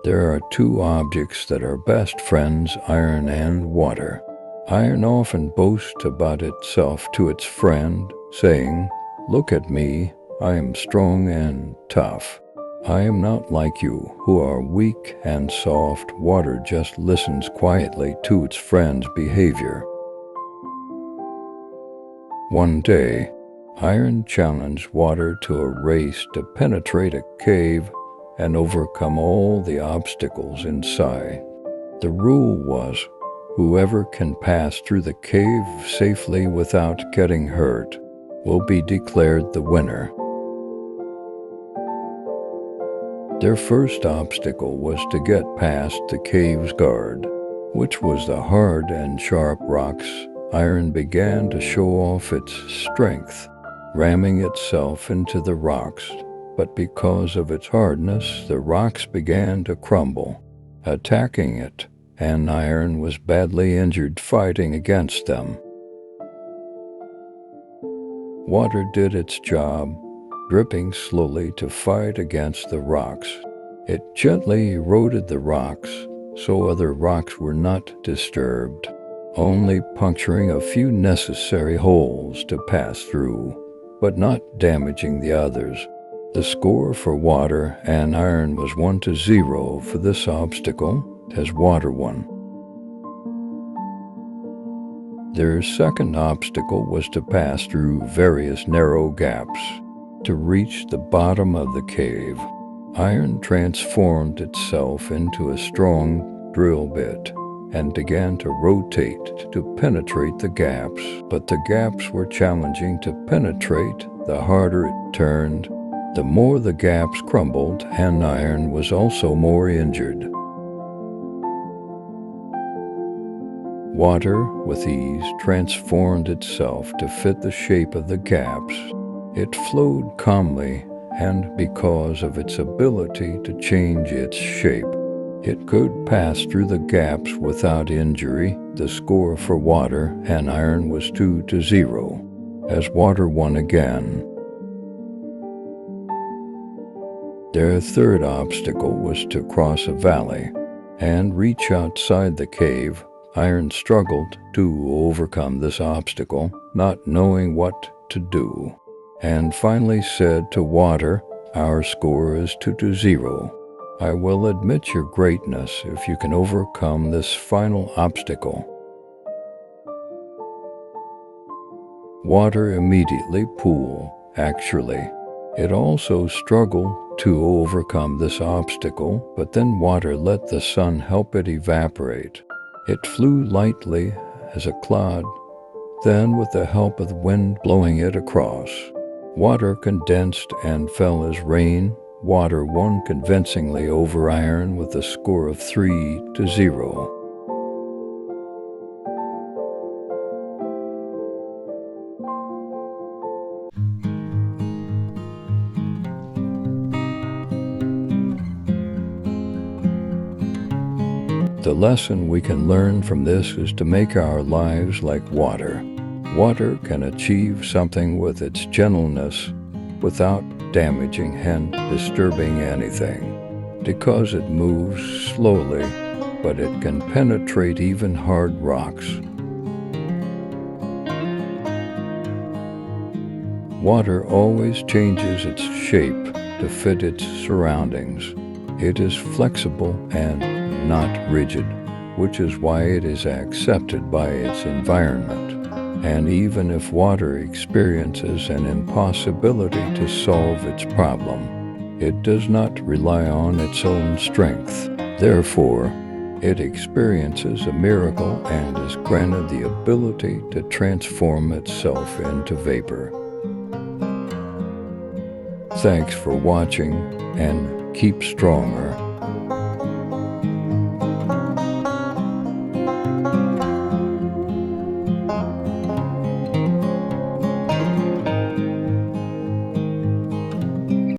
There are two objects that are best friends, iron and water. Iron often boasts about itself to its friend, saying, "Look at me, I am strong and tough. I am not like you, who are weak and soft." Water just listens quietly to its friend's behavior. One day, Iron challenged water to a race to penetrate a cave and overcome all the obstacles inside. The rule was, whoever can pass through the cave safely without getting hurt will be declared the winner. Their first obstacle was to get past the cave's guard, which was the hard and sharp rocks. Iron began to show off its strength, ramming itself into the rocks, but because of its hardness, the rocks began to crumble, attacking it, and Iron was badly injured fighting against them. Water did its job, dripping slowly to fight against the rocks. It gently eroded the rocks, so other rocks were not disturbed, only puncturing a few necessary holes to pass through, but not damaging the others. The score for water and iron was 1-0 for this obstacle, as water won. Their second obstacle was to pass through various narrow gaps. To reach the bottom of the cave, iron transformed itself into a strong drill bit and began to rotate to penetrate the gaps. But the gaps were challenging to penetrate. The harder it turned, the more the gaps crumbled, and iron was also more injured. Water, with ease, transformed itself to fit the shape of the gaps. It flowed calmly, and because of its ability to change its shape, it could pass through the gaps without injury. The score for water and iron was 2-0, as water won again. Their third obstacle was to cross a valley and reach outside the cave. Iron struggled to overcome this obstacle, not knowing what to do, and finally said to water, "Our score is 2-0. I will admit your greatness if you can overcome this final obstacle." Water immediately pulled. Actually, it also struggled to overcome this obstacle, but then water let the sun help it evaporate. It flew lightly as a cloud, then with the help of the wind blowing it across, water condensed and fell as rain. Water won convincingly over iron with a score of 3-0. The lesson we can learn from this is to make our lives like water. Water can achieve something with its gentleness without damaging and disturbing anything, because it moves slowly, but it can penetrate even hard rocks. Water always changes its shape to fit its surroundings. It is flexible and not rigid, which is why it is accepted by its environment. And even if water experiences an impossibility to solve its problem, it does not rely on its own strength. Therefore, it experiences a miracle and is granted the ability to transform itself into vapor. Thanks for watching, and keep stronger.